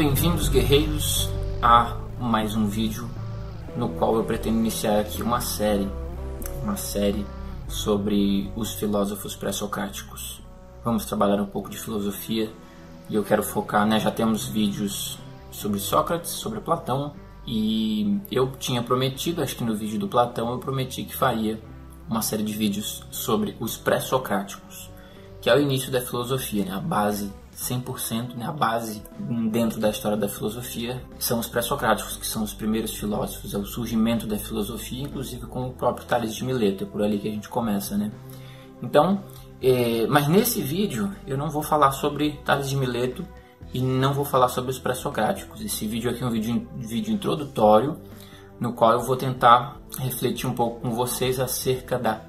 bem-vindos, guerreiros, a mais um vídeo no qual eu pretendo iniciar aqui uma série sobre os filósofos pré-socráticos. Vamos trabalhar um pouco de filosofia e eu quero focar, já temos vídeos sobre Sócrates, sobre Platão, e eu tinha prometido, acho que no vídeo do Platão eu prometi que faria uma série de vídeos sobre os pré-socráticos, que é o início da filosofia, a base 100%, a base dentro da história da filosofia são os pré-socráticos, que são os primeiros filósofos, é o surgimento da filosofia, inclusive com o próprio Tales de Mileto, é por ali que a gente começa, Então, mas nesse vídeo eu não vou falar sobre Tales de Mileto e não vou falar sobre os pré-socráticos. Esse vídeo aqui é um vídeo introdutório, no qual eu vou tentar refletir um pouco com vocês acerca da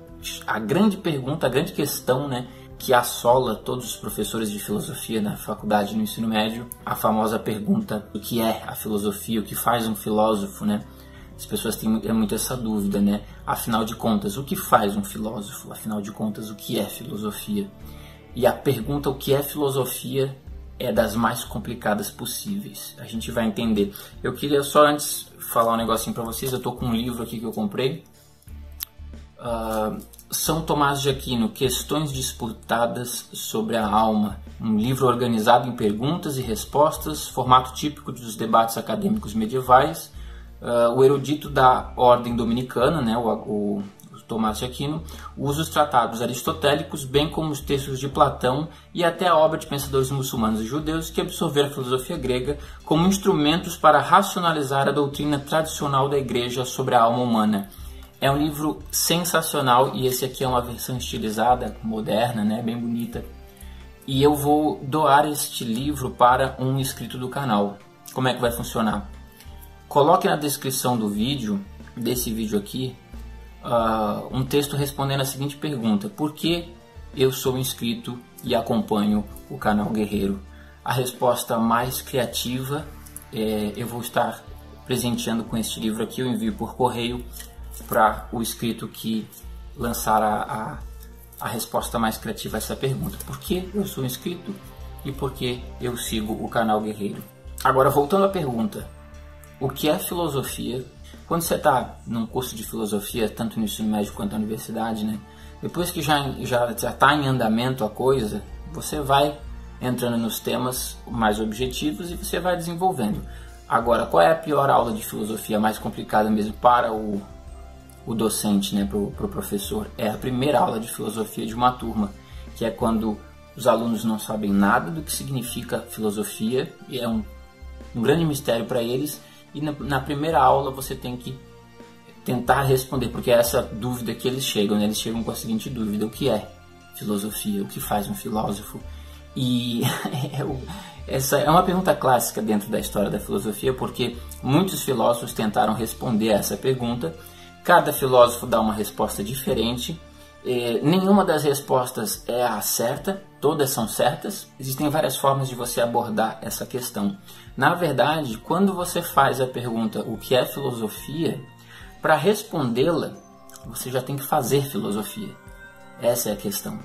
grande pergunta, a grande questão, que assola todos os professores de filosofia na faculdade, no ensino médio, a famosa pergunta: o que é a filosofia, o que faz um filósofo, As pessoas têm muito essa dúvida, Afinal de contas, o que faz um filósofo? Afinal de contas, o que é filosofia? E a pergunta, o que é filosofia, é das mais complicadas possíveis. A gente vai entender. Eu queria só antes falar um negocinho para vocês. Eu tô com um livro aqui que eu comprei. São Tomás de Aquino, Questões Disputadas sobre a Alma, um livro organizado em perguntas e respostas, formato típico dos debates acadêmicos medievais. O erudito da ordem dominicana, o Tomás de Aquino, usa os tratados aristotélicos, bem como os textos de Platão e até a obra de pensadores muçulmanos e judeus que absorveram a filosofia grega como instrumentos para racionalizar a doutrina tradicional da igreja sobre a alma humana. É um livro sensacional e esse aqui é uma versão estilizada, moderna, bem bonita. E eu vou doar este livro para um inscrito do canal. Como é que vai funcionar? Coloque na descrição do vídeo, desse vídeo aqui, um texto respondendo a seguinte pergunta: por que eu sou inscrito e acompanho o canal Guerreiro? A resposta mais criativa eu vou estar presenteando com este livro aqui. Eu envio por correio para o inscrito que lançar a resposta mais criativa a essa pergunta: por que eu sou inscrito e por que eu sigo o canal Guerreiro? Agora, voltando à pergunta, o que é filosofia? Quando você está num curso de filosofia, tanto no ensino médio quanto na universidade, depois que já está em andamento a coisa, você vai entrando nos temas mais objetivos e você vai desenvolvendo. Agora, qual é a pior aula de filosofia, mais complicada mesmo para o docente, para o professor? É a primeira aula de filosofia de uma turma, que é quando os alunos não sabem nada do que significa filosofia, e é um grande mistério para eles, e na primeira aula você tem que tentar responder, porque é essa dúvida que eles chegam, eles chegam com a seguinte dúvida: o que é filosofia? O que faz um filósofo? E essa é uma pergunta clássica dentro da história da filosofia, porque muitos filósofos tentaram responder a essa pergunta. Cada filósofo dá uma resposta diferente, nenhuma das respostas é a certa, todas são certas. Existem várias formas de você abordar essa questão. Na verdade, quando você faz a pergunta o que é filosofia, para respondê-la, você já tem que fazer filosofia. Essa é a questão.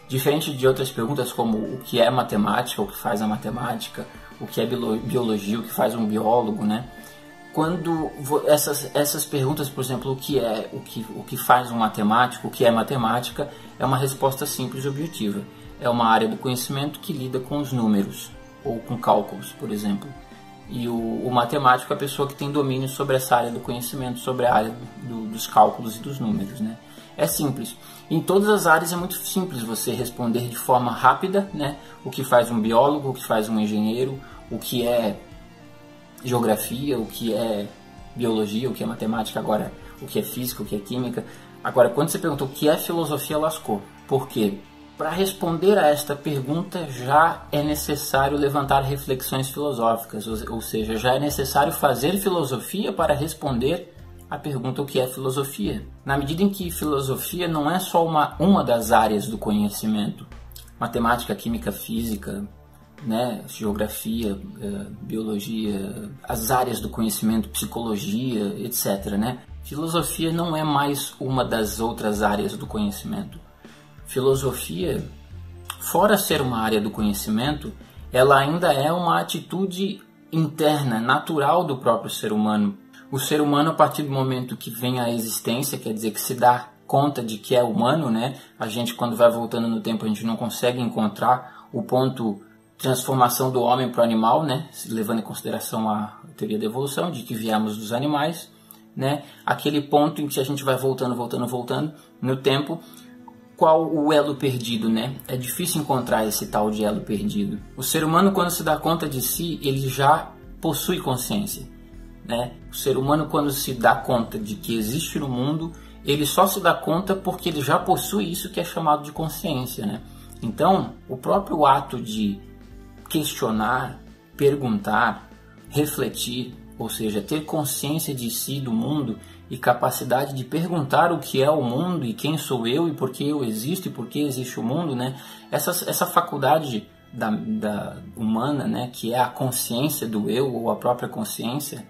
Diferente de outras perguntas como o que é matemática, o que faz a matemática, o que é biologia, o que faz um biólogo, Quando essas perguntas, por exemplo, o que faz um matemático, o que é matemática, é uma resposta simples e objetiva. É uma área do conhecimento que lida com os números, ou com cálculos, por exemplo. E o matemático é a pessoa que tem domínio sobre essa área do conhecimento, sobre a área dos cálculos e dos números, É simples. Em todas as áreas é muito simples você responder de forma rápida, O que faz um biólogo, o que faz um engenheiro, o que é geografia, o que é biologia, o que é matemática, agora o que é física, o que é química. Agora, quando você pergunta o que é filosofia, lascou. Por quê? Para responder a esta pergunta já é necessário levantar reflexões filosóficas, ou seja, já é necessário fazer filosofia para responder a pergunta o que é filosofia. Na medida em que filosofia não é só uma das áreas do conhecimento, matemática, química, física, geografia, biologia, as áreas do conhecimento, psicologia, etc. Filosofia não é mais uma das outras áreas do conhecimento. Filosofia, fora ser uma área do conhecimento, ela ainda é uma atitude interna, natural do próprio ser humano. O ser humano, a partir do momento que vem à existência, quer dizer que se dá conta de que é humano, né? A gente, quando vai voltando no tempo, a gente não consegue encontrar o ponto transformação do homem para o animal, né? Levando em consideração a teoria da evolução, de que viemos dos animais, né? Aquele ponto em que a gente vai voltando no tempo. Qual o elo perdido, né? É difícil encontrar esse tal de elo perdido. O ser humano, quando se dá conta de si, ele já possui consciência, né? O ser humano, quando se dá conta de que existe no mundo, ele só se dá conta porque ele já possui isso que é chamado de consciência, né? Então, o próprio ato de questionar, perguntar, refletir, ou seja, ter consciência de si, do mundo, e capacidade de perguntar o que é o mundo e quem sou eu e por que eu existo e por que existe o mundo, né? Essa faculdade da humana, né, que é a consciência do eu ou a própria consciência,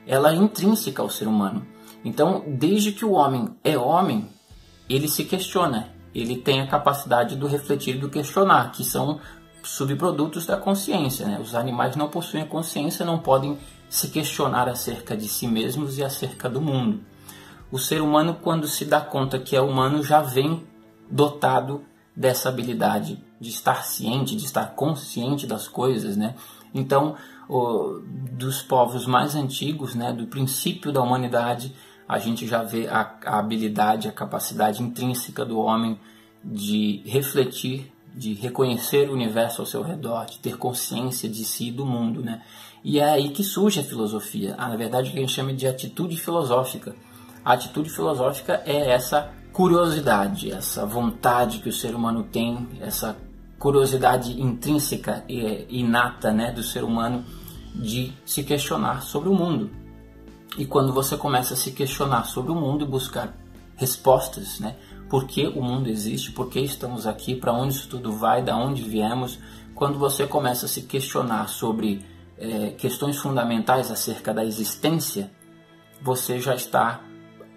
ela é intrínseca ao ser humano. Então, desde que o homem é homem, ele se questiona, ele tem a capacidade do refletir e do questionar, que são subprodutos da consciência, né? Os animais não possuem a consciência, não podem se questionar acerca de si mesmos e acerca do mundo. O ser humano, quando se dá conta que é humano, já vem dotado dessa habilidade de estar ciente, de estar consciente das coisas, né? Então, dos povos mais antigos, né, do princípio da humanidade, a gente já vê a habilidade, a capacidade intrínseca do homem de refletir, de reconhecer o universo ao seu redor, de ter consciência de si e do mundo, né? E é aí que surge a filosofia. Na verdade, o que a gente chama de atitude filosófica. A atitude filosófica é essa curiosidade, essa vontade que o ser humano tem, essa curiosidade intrínseca e inata, né, do ser humano de se questionar sobre o mundo. E quando você começa a se questionar sobre o mundo e buscar respostas, né? Por que o mundo existe? Por que estamos aqui? Para onde isso tudo vai? Da onde viemos? Quando você começa a se questionar sobre questões fundamentais acerca da existência, você já está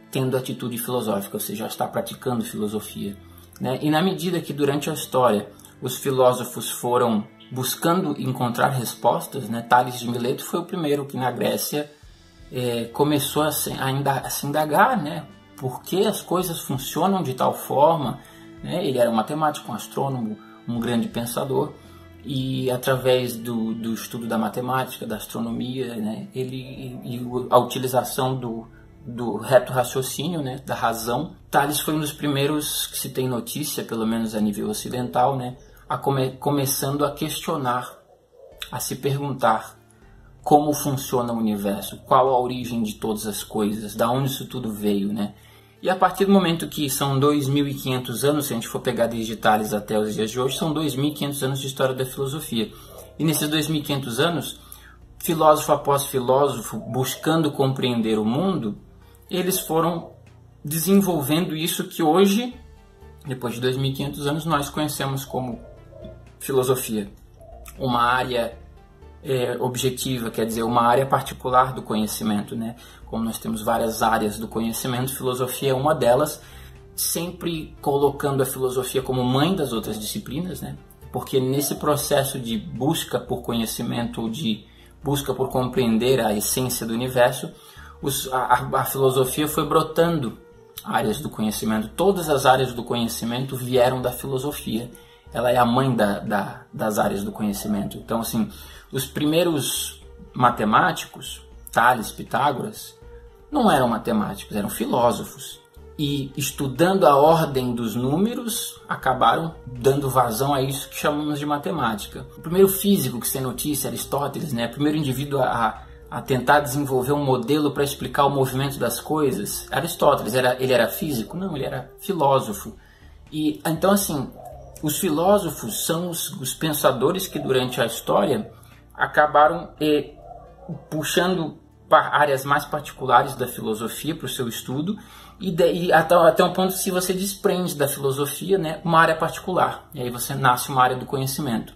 tendo atitude filosófica, você já está praticando filosofia, né? E na medida que durante a história os filósofos foram buscando encontrar respostas, né? Tales de Mileto foi o primeiro que na Grécia começou a se indagar, né? Por que as coisas funcionam de tal forma, né? Ele era um matemático, um astrônomo, um grande pensador, e através do estudo da matemática, da astronomia, né? A utilização do reto raciocínio, né? Da razão, Tales foi um dos primeiros que se tem notícia, pelo menos a nível ocidental, né? Começando a questionar, a se perguntar como funciona o universo, qual a origem de todas as coisas, da onde isso tudo veio, né? E a partir do momento que são 2.500 anos, se a gente for pegar desde Tales até os dias de hoje, são 2.500 anos de história da filosofia. E nesses 2.500 anos, filósofo após filósofo, buscando compreender o mundo, eles foram desenvolvendo isso que hoje, depois de 2.500 anos, nós conhecemos como filosofia. Uma área objetiva, quer dizer, uma área particular do conhecimento, né? Como nós temos várias áreas do conhecimento, filosofia é uma delas, sempre colocando a filosofia como mãe das outras disciplinas, né? Porque nesse processo de busca por conhecimento, de busca por compreender a essência do universo, a filosofia foi brotando áreas do conhecimento. Todas as áreas do conhecimento vieram da filosofia. Ela é a mãe das áreas do conhecimento. Então, assim, os primeiros matemáticos, Tales, Pitágoras, não eram matemáticos, eram filósofos. E estudando a ordem dos números, acabaram dando vazão a isso que chamamos de matemática. O primeiro físico que se tem notícia, Aristóteles, né? O primeiro indivíduo a tentar desenvolver um modelo para explicar o movimento das coisas, Aristóteles. Ele era físico? Não, ele era filósofo. E então, assim, os filósofos são os pensadores que durante a história acabaram puxando áreas mais particulares da filosofia para o seu estudo, e até um ponto, se você desprende da filosofia, né, uma área particular, e aí você nasce uma área do conhecimento.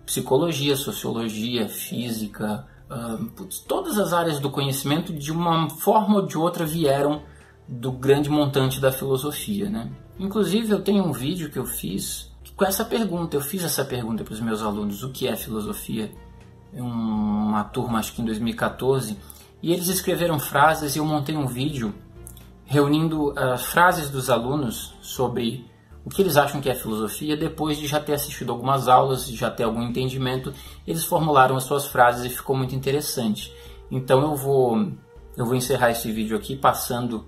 Psicologia, sociologia, física, todas as áreas do conhecimento, de uma forma ou de outra, vieram do grande montante da filosofia, né? Inclusive, eu tenho um vídeo que eu fiz com essa pergunta. Eu fiz essa pergunta para os meus alunos: o que é filosofia? uma turma, acho que em 2014, e eles escreveram frases e eu montei um vídeo reunindo as frases dos alunos sobre o que eles acham que é filosofia. Depois de já ter assistido algumas aulas, de já ter algum entendimento, eles formularam as suas frases e ficou muito interessante. Então eu vou encerrar esse vídeo aqui passando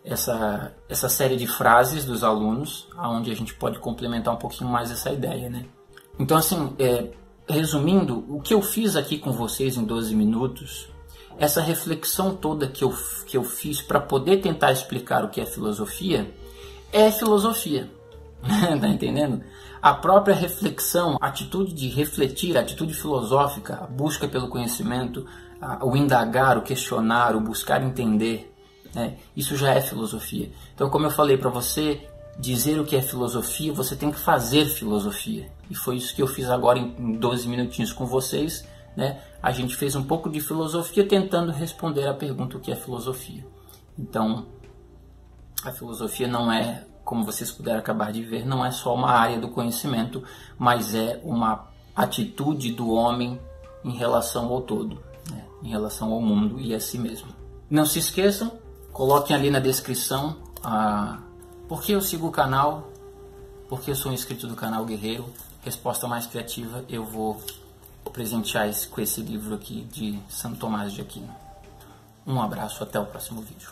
essa série de frases dos alunos, onde a gente pode complementar um pouquinho mais essa ideia, né? Então, assim, resumindo, o que eu fiz aqui com vocês em 12 minutos, essa reflexão toda que eu fiz para poder tentar explicar o que é filosofia, tá entendendo? A própria reflexão, a atitude de refletir, a atitude filosófica, a busca pelo conhecimento, o indagar, o questionar, o buscar entender, né? Isso já é filosofia. Então, como eu falei para você, dizer o que é filosofia, você tem que fazer filosofia. E foi isso que eu fiz agora em 12 minutinhos com vocês, né? A gente fez um pouco de filosofia tentando responder a pergunta o que é filosofia. Então, a filosofia não é, como vocês puderam acabar de ver, não é só uma área do conhecimento, mas é uma atitude do homem em relação ao todo, né? Em relação ao mundo e a si mesmo. Não se esqueçam, coloquem ali na descrição por que eu sigo o canal, porque eu sou um inscrito do canal Guerreiro. Resposta mais criativa eu vou presentear com esse livro aqui de Santo Tomás de Aquino. Um abraço, até o próximo vídeo.